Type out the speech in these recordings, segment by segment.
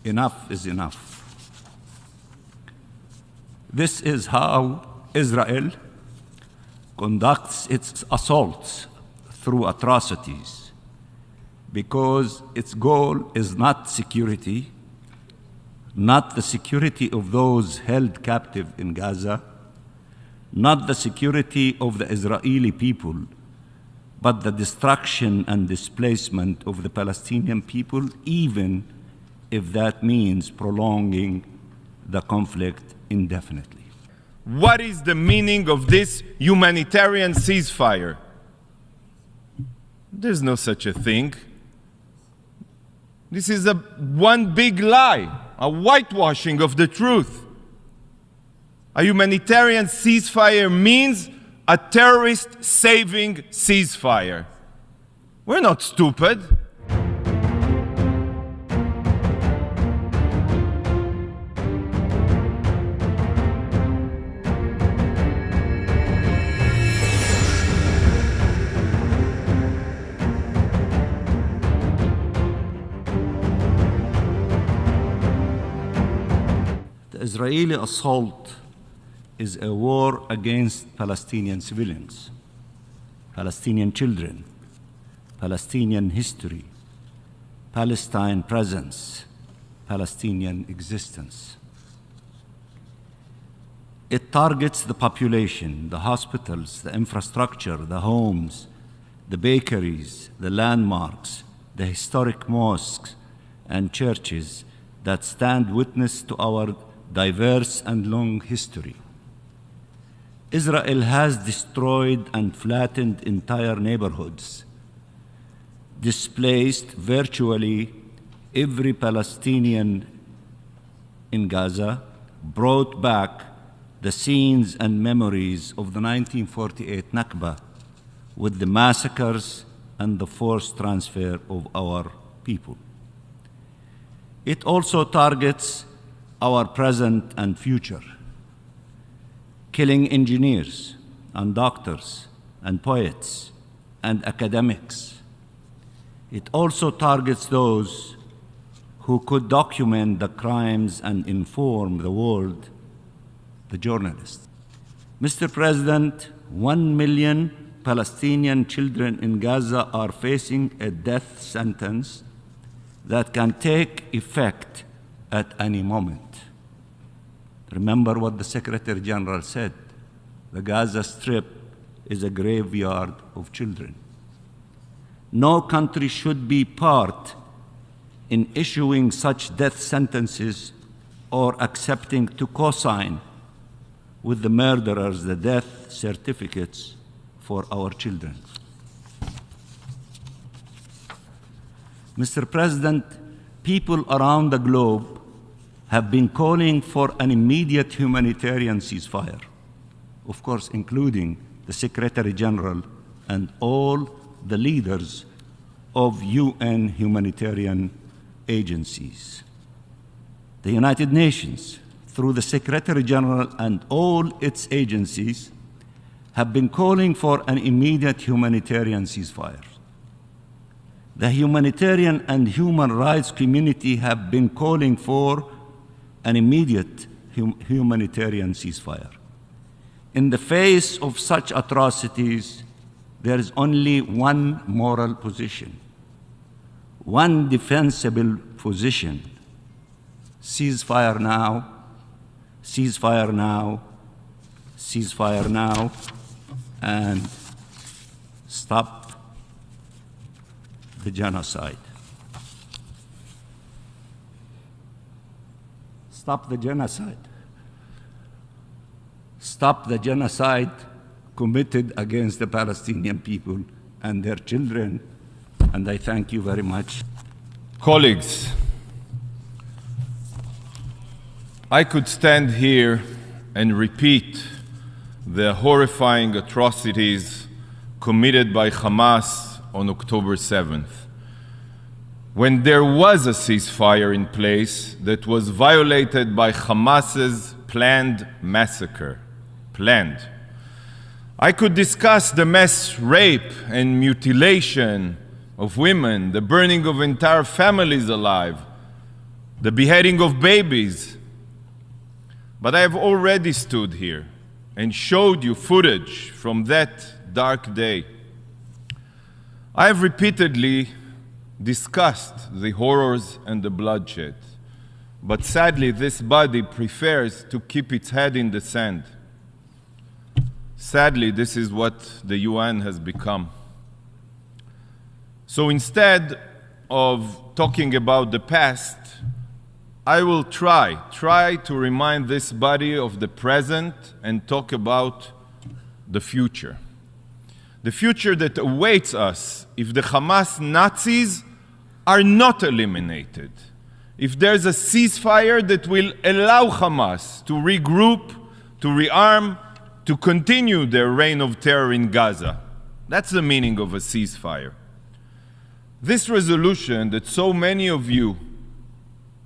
enough is enough. This is how Israel conducts its assaults through atrocities, because its goal is not security, not the security of those held captive in Gaza, not the security of the Israeli people, but the destruction and displacement of the Palestinian people, even if that means prolonging the conflict indefinitely. What is the meaning of this humanitarian ceasefire? There's no such a thing. This is one big lie, a whitewashing of the truth. A humanitarian ceasefire means a terrorist-saving ceasefire. We're not stupid. The Israeli assault is a war against Palestinian civilians, Palestinian children, Palestinian history, Palestine presence, Palestinian existence. It targets the population, the hospitals, the infrastructure, the homes, the bakeries, the landmarks, the historic mosques and churches that stand witness to our diverse and long history. Israel has destroyed and flattened entire neighborhoods, displaced virtually every Palestinian in Gaza, brought back the scenes and memories of the 1948 Nakba with the massacres and the forced transfer of our people. It also targets our present and future, killing engineers and doctors and poets and academics. It also targets those who could document the crimes and inform the world, the journalists. Mr. President, 1 million Palestinian children in Gaza are facing a death sentence that can take effect at any moment. Remember what the Secretary General said: the Gaza Strip is a graveyard of children. No country should be part in issuing such death sentences or accepting to co-sign with the murderers the death certificates for our children. Mr. President, people around the globe have been calling for an immediate humanitarian ceasefire, of course, including the Secretary General and all the leaders of UN humanitarian agencies. The United Nations, through the Secretary General and all its agencies, have been calling for an immediate humanitarian ceasefire. The humanitarian and human rights community have been calling for an immediate humanitarian ceasefire. In the face of such atrocities, there is only one moral position, one defensible position: ceasefire now, ceasefire now, ceasefire now, and stop the genocide. Stop the genocide. Stop the genocide committed against the Palestinian people and their children. And I thank you very much. Colleagues, I could stand here and repeat the horrifying atrocities committed by Hamas on October 7th, when there was a ceasefire in place that was violated by Hamas's planned massacre. I could discuss the mass rape and mutilation of women, the burning of entire families alive, the beheading of babies. But I have already stood here and showed you footage from that dark day. I have repeatedly discussed the horrors and the bloodshed, but sadly this body prefers to keep its head in the sand. Sadly, this is what the UN has become. So instead of talking about the past, I will try to remind this body of the present and talk about the future. The future that awaits us if the Hamas Nazis are not eliminated. If there's a ceasefire that will allow Hamas to regroup, to rearm, to continue their reign of terror in Gaza. That's the meaning of a ceasefire. This resolution that so many of you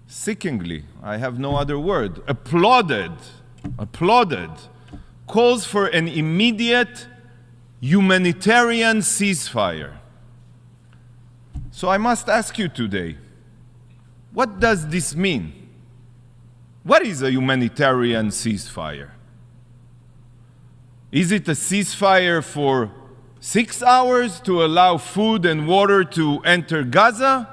sickeningly, I have no other word, applauded, calls for an immediate humanitarian ceasefire. So I must ask you today, what does this mean? What is a humanitarian ceasefire? Is it a ceasefire for 6 hours to allow food and water to enter Gaza?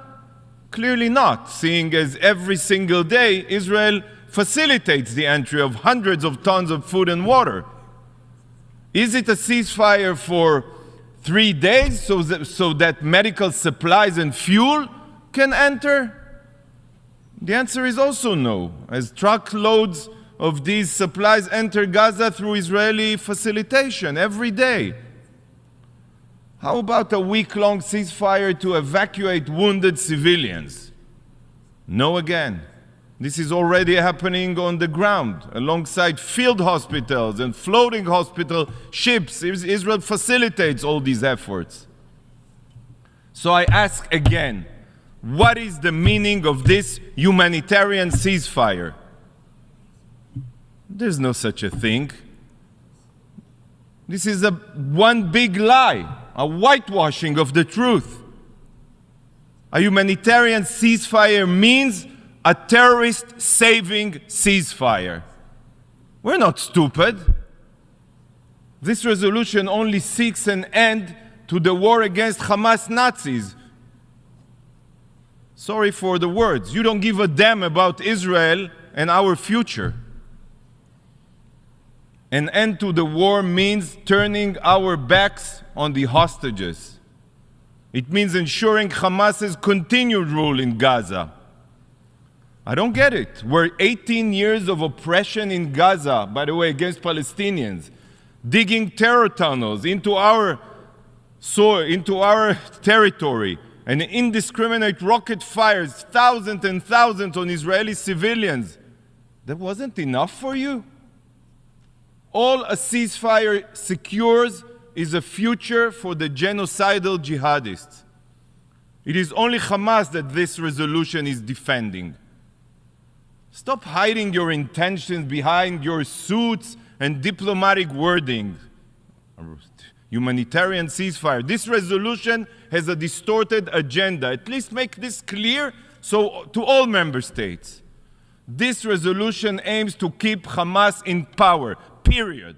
Clearly not, seeing as every single day Israel facilitates the entry of hundreds of tons of food and water. Is it a ceasefire for 3 days so that medical supplies and fuel can enter? The answer is also no, as truckloads of these supplies enter Gaza through Israeli facilitation every day. How about a week-long ceasefire to evacuate wounded civilians? No again. This is already happening on the ground, alongside field hospitals and floating hospital ships. Israel facilitates all these efforts. So I ask again, what is the meaning of this humanitarian ceasefire? There's no such a thing. This is one big lie, a whitewashing of the truth. A humanitarian ceasefire means a terrorist-saving ceasefire. We're not stupid. This resolution only seeks an end to the war against Hamas Nazis. Sorry for the words. You don't give a damn about Israel and our future. An end to the war means turning our backs on the hostages. It means ensuring Hamas's continued rule in Gaza. I don't get it. We're 18 years of oppression in Gaza, by the way, against Palestinians, digging terror tunnels into our soil, into our territory, and indiscriminate rocket fires, thousands and thousands on Israeli civilians. That wasn't enough for you? All a ceasefire secures is a future for the genocidal jihadists. It is only Hamas that this resolution is defending. Stop hiding your intentions behind your suits and diplomatic wording. Humanitarian ceasefire. This resolution has a distorted agenda. At least make this clear to all member states. This resolution aims to keep Hamas in power. Period.